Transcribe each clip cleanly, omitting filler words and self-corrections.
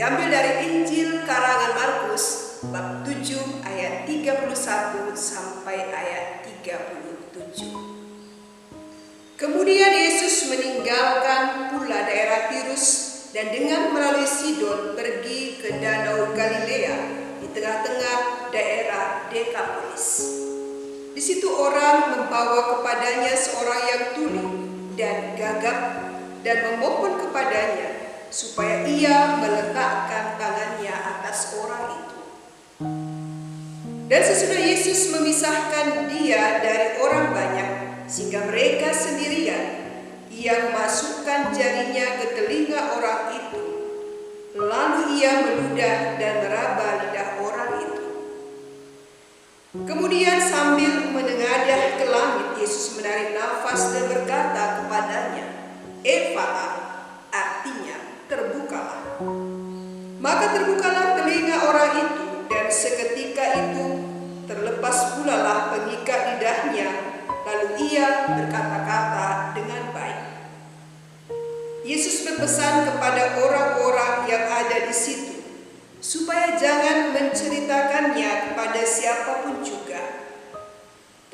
Diambil dari Injil karangan Markus bab 7 ayat 31 sampai ayat 37. Kemudian Yesus meninggalkan pula daerah Tirus dan dengan melalui Sidon pergi ke Danau Galilea di tengah-tengah daerah Dekapolis. Di situ orang membawa kepadanya seorang yang tuli dan gagap dan memohon kepadanya supaya ia meletakkan tangannya atas orang itu. Dan sesudah Yesus memisahkan dia dari orang banyak sehingga mereka sendirian, ia memasukkan jarinya ke telinga orang itu. Lalu ia meludah dan meraba lidah orang itu. Kemudian sambil menengadah ke langit, Yesus menarik nafas dan berkata kepadanya, "Ephata," artinya terbukalah. Maka terbukalah telinga orang itu, dan seketika itu terlepas pula lah pengikat lidahnya, lalu ia berkata-kata dengan baik. Yesus berpesan kepada orang-orang yang ada di situ supaya jangan menceritakannya kepada siapapun juga.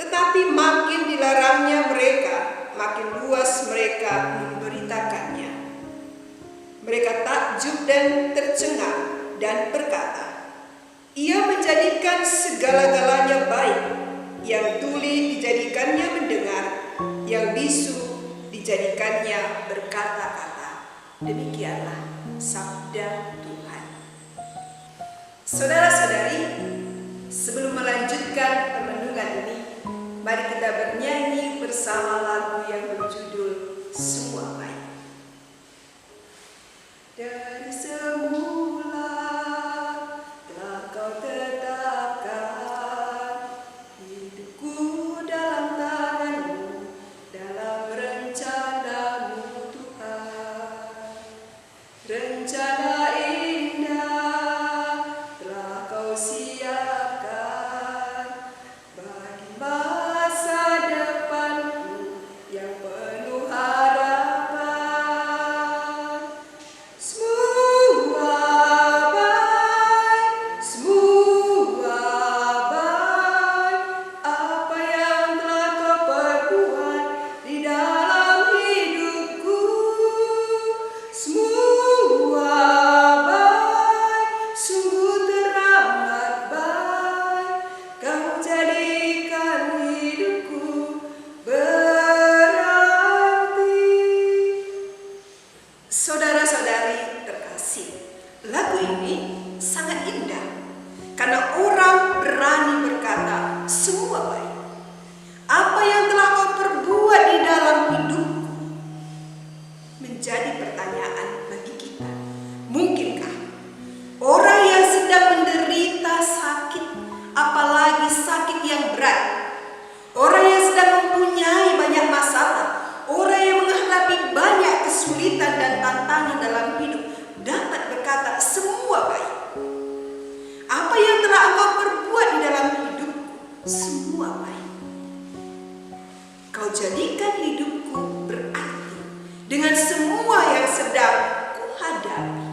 Tetapi makin dilarangnya mereka, makin luas mereka memberitakannya. Mereka takjub dan tercengang dan berkata, "Ia menjadikan segala-galanya baik. Yang tuli dijadikannya mendengar, yang bisu dijadikannya berkata-kata." Demikianlah sabda Tuhan. Saudara-saudari, sebelum melanjutkan perenungan ini, mari kita bernyanyi bersama lagu yang berjudul "Semua Baik". Dari semula telah Kau tetapkan hidupku dalam tangan-Mu, dalam rencana-Mu Tuhan. Rencana indah telah Kau siapkan bagi masa depanku yang penuh harapan. Saudara-saudari terkasih, lagu ini sangat indah karena orang berani berkata, "Semua baik." Apa yang telah Kau perbuat di dalam hidupku? Menjadi pertanyaan bagi kita. Mungkinkah orang yang sedang menderita sakit, apalagi sakit yang berat, orang yang sedang mempunyai banyak masalah, orang yang menghadapi banyak kesulitan dan tantangan dalam hidup, dapat berkata, "Semua baik." Apa yang telah Engkau perbuat di dalam hidupku? Semua baik. Kau jadikan hidupku berarti dengan semua yang sedang kuhadapi.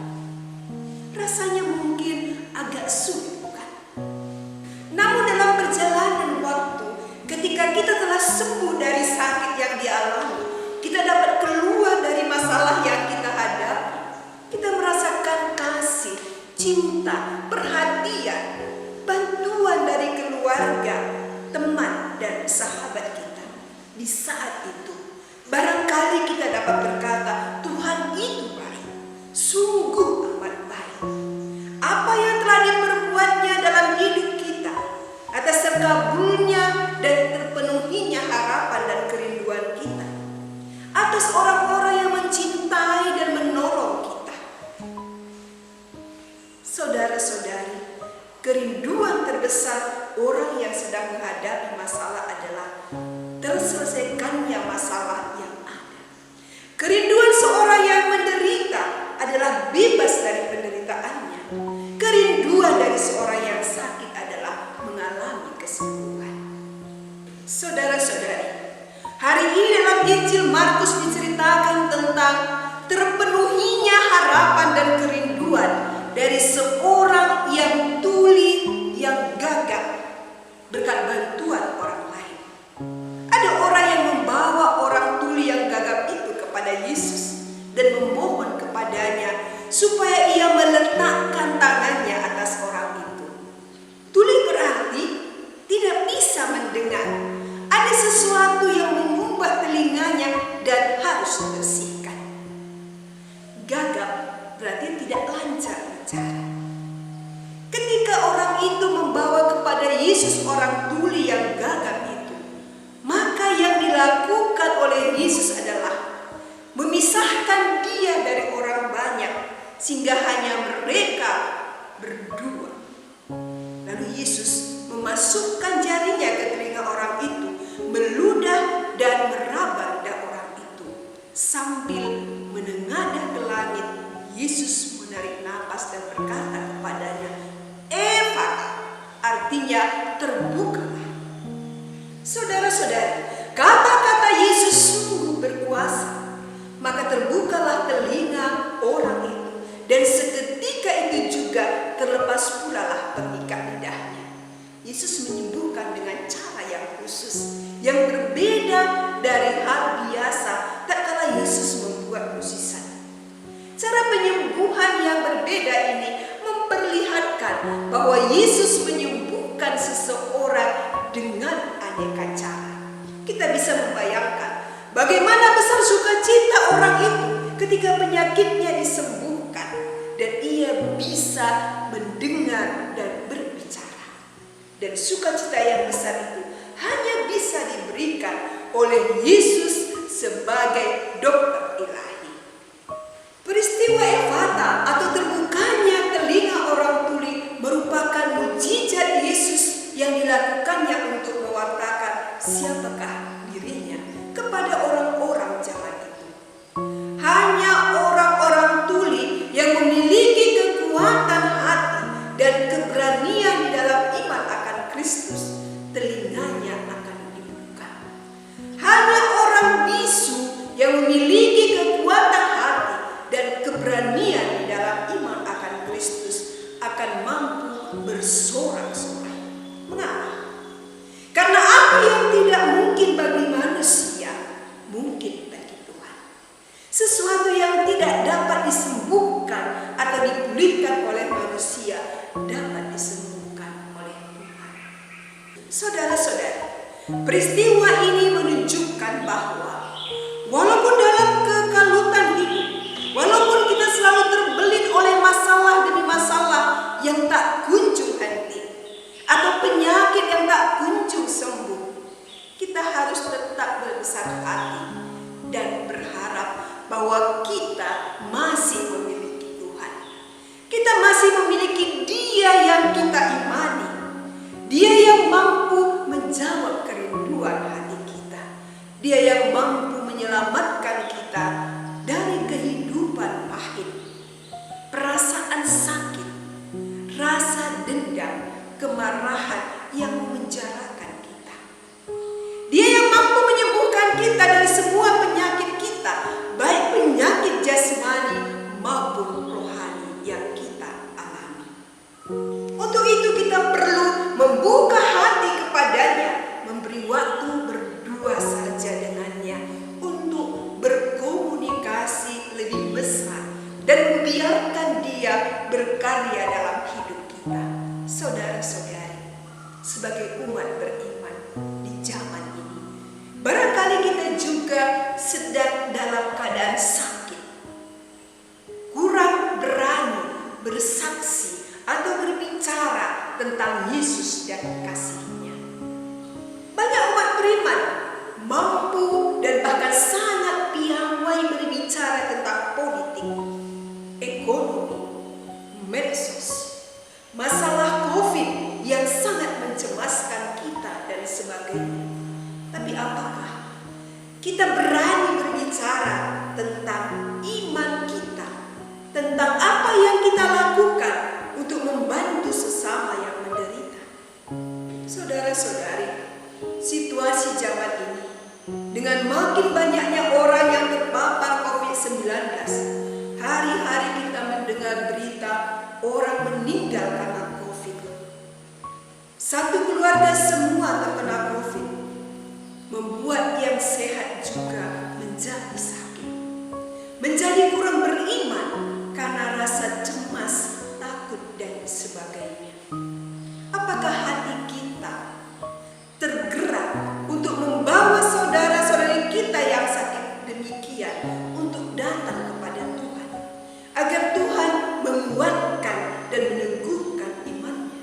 Rasanya mungkin agak sulit, bukan? Namun dalam perjalanan waktu, ketika kita telah sembuh dari sakit yang dialami, kita dapat keluar dari masalah yang kita hadapi. Kita merasakan kasih, cinta, perhatian, bantuan dari keluarga, teman, dan sahabat kita. Di saat itu, barangkali kita dapat berkata, "Tuhan itu baik, sungguh amat baik." Apa yang telah diperbuatnya dalam hidup kita, atas terkabulnya dan terpenuhinya harapan dan kerinduan kita, atas orang-orang yang mencintai dan menolong kita. Saudara-saudari, kerinduan terbesar orang yang sedang menghadapi masalah adalah terselesaikannya masalah yang ada. Kerinduan seorang yang menderita adalah bebas dari penderitaannya. Kerinduan dari seorang yang sakit adalah mengalami kesembuhan. Saudara-saudari, hari ini dalam Injil Markus diceritakan tentang terpenuhinya harapan dan kerinduan dari seorang yang tuli, yang gagap berkat bantuan orang lain. Ada orang yang membawa orang tuli yang gagap itu kepada Yesus dan memohon kepadanya supaya ia meletakkan tangannya atas orang itu. Tuli berarti tidak bisa mendengar. Ada sesuatu yang mengubah telinganya dan harus dibersihkan. Gagap berarti tidak lancar bicara. Ketika orang itu membawa kepada Yesus orang tuli yang gagap itu, maka yang dilakukan oleh Yesus adalah memisahkan dia dari orang banyak sehingga hanya mereka berdua. Lalu Yesus memasukkan jarinya ke telinga orang itu, meludah dan meraba lidah orang itu. Sambil menengadah ke langit, Yesus menarik napas dan berkata kepadanya, "Ephata," artinya terbukalah. Saudara-saudari, kata-kata Yesus sungguh berkuasa. Maka terbukalah telinga orang itu, dan seketika itu juga terlepas pula lah pengikat lidahnya. Yesus menyembuhkan dengan cara yang khusus, yang berbeda dari hal biasa tak kala Yesus membuat mukjizat. Cara penyembuhan yang berbeda ini memperlihatkan bahwa Yesus menyembuhkan seseorang dengan aneka cara. Kita bisa membayangkan bagaimana besar sukacita orang itu ketika penyakitnya disembuhkan dan ia bisa mendengar dan berbicara. Dan sukacita yang besar itu hanya bisa diberikan oleh Yesus sebagai dokter ilahi. Peristiwa Ephata atau terbukanya telinga orang tuli merupakan mukjizat Yesus yang dilakukannya untuk mewartakan siapakah dirinya kepada orang-orang zaman itu. Hanya orang-orang tuli yang memiliki kekuatan hati dan keberanian di dalam iman akan Kristus, telinganya akan dibuka. Hanya orang bisu yang memiliki kekuatan hati dan keberanian di dalam iman akan Kristus akan mampu bersorak-sorai. Mengapa? Karena apa yang tidak mungkin bagi manusia mungkin bagi Tuhan. Sesuatu yang tidak dapat disembuhkan atau dipulihkan oleh manusia dapat disembuhkan oleh Tuhan. Saudara-saudara, peristiwa ini menunjukkan bahwa walaupun dalam kekalutan hidup, walaupun kita selalu terbelit oleh masalah demi masalah yang tak kunjung henti, atau penyakit yang tak kunjung sembuh, kita harus tetap berbesar hati dan berharap bahwa kita masih memiliki Tuhan. Kita masih memiliki Dia yang kita imani, Dia yang mampu menjawab kerinduan hati kita, Dia yang mampu menyelamatkan kita dari kehidupan pahit, perasaan sakit, rasa dendam, kemarahan yang memenjarakan kita. Dia yang mampu menyembuhkan kita dari semua penyakit kita, baik penyakit jasmani maupun rohani yang kita alami. Untuk itu kita perlu membuka hati kepadanya, memberi waktu berdua saja dengannya untuk berkomunikasi lebih besar dan membiarkan Dia berkarya dalam hidup kita. Saudara-saudari, sebagai umat beriman di zaman ini, barangkali kita juga sedang dalam keadaan sakit, kurang berani bersaksi atau berbicara tentang Yesus dan kasih-Nya. Banyak umat beriman mampu dan bahkan sangat piawai berbicara tentang politik, ekonomi, medsos, masalah COVID yang sangat mencemaskan kita dan sebagainya. Tapi apakah kita berani berbicara tentang iman kita, tentang apa yang kita lakukan untuk membantu sesama yang menderita? Saudara-saudari, situasi zaman ini dengan makin banyaknya orang yang terpapar COVID-19, hari-hari kita mendengar berita orang meninggal karena COVID. Satu keluarga semua terkena COVID, membuat yang sehat juga menjadi sakit, menjadi kurang beriman karena rasa cemas, takut, dan sebagainya. Apakah hati kita tergerak untuk membawa saudara-saudari kita yang sakit demikian untuk datang kepada Tuhan, agar Tuhan menguatkan dan meneguhkan imannya?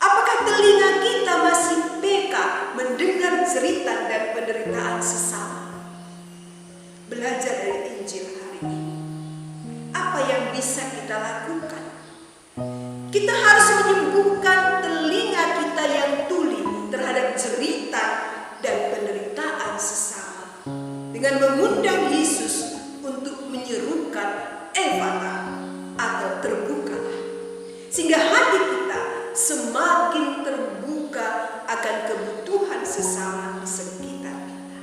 Apakah telinga kita masih peka mendengar cerita dan penderitaan sesama? Belajar dari Injil hari ini, apa yang bisa kita lakukan? Kita harus menyembuhkan telinga kita yang tuli terhadap cerita dan penderitaan sesama dengan mengundang Yesus untuk menyerukan Efata atau terbukalah, sehingga hati kita semakin terbuka akan kebutuhan sesama di sekitar kita.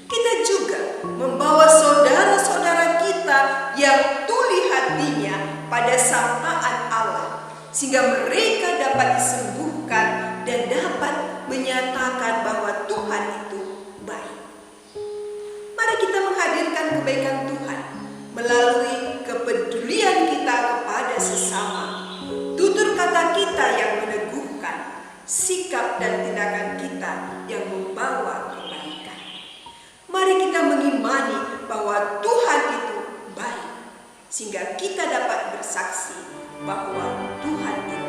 Kita juga membawa saudara-saudara kita yang tuli hatinya pada sapaan Allah, sehingga mereka dapat disembuhkan dan dapat menyatakan bahwa Tuhan itu baik. Mari kita menghadirkan kebaikan Tuhan melalui kepedulian kita kepada sesama, tutur kata kita yang meneguhkan, sikap dan tindakan kita yang membawa kebaikan. Mari kita mengimani bahwa Tuhan itu baik, sehingga kita dapat bersaksi bahwa Tuhan itu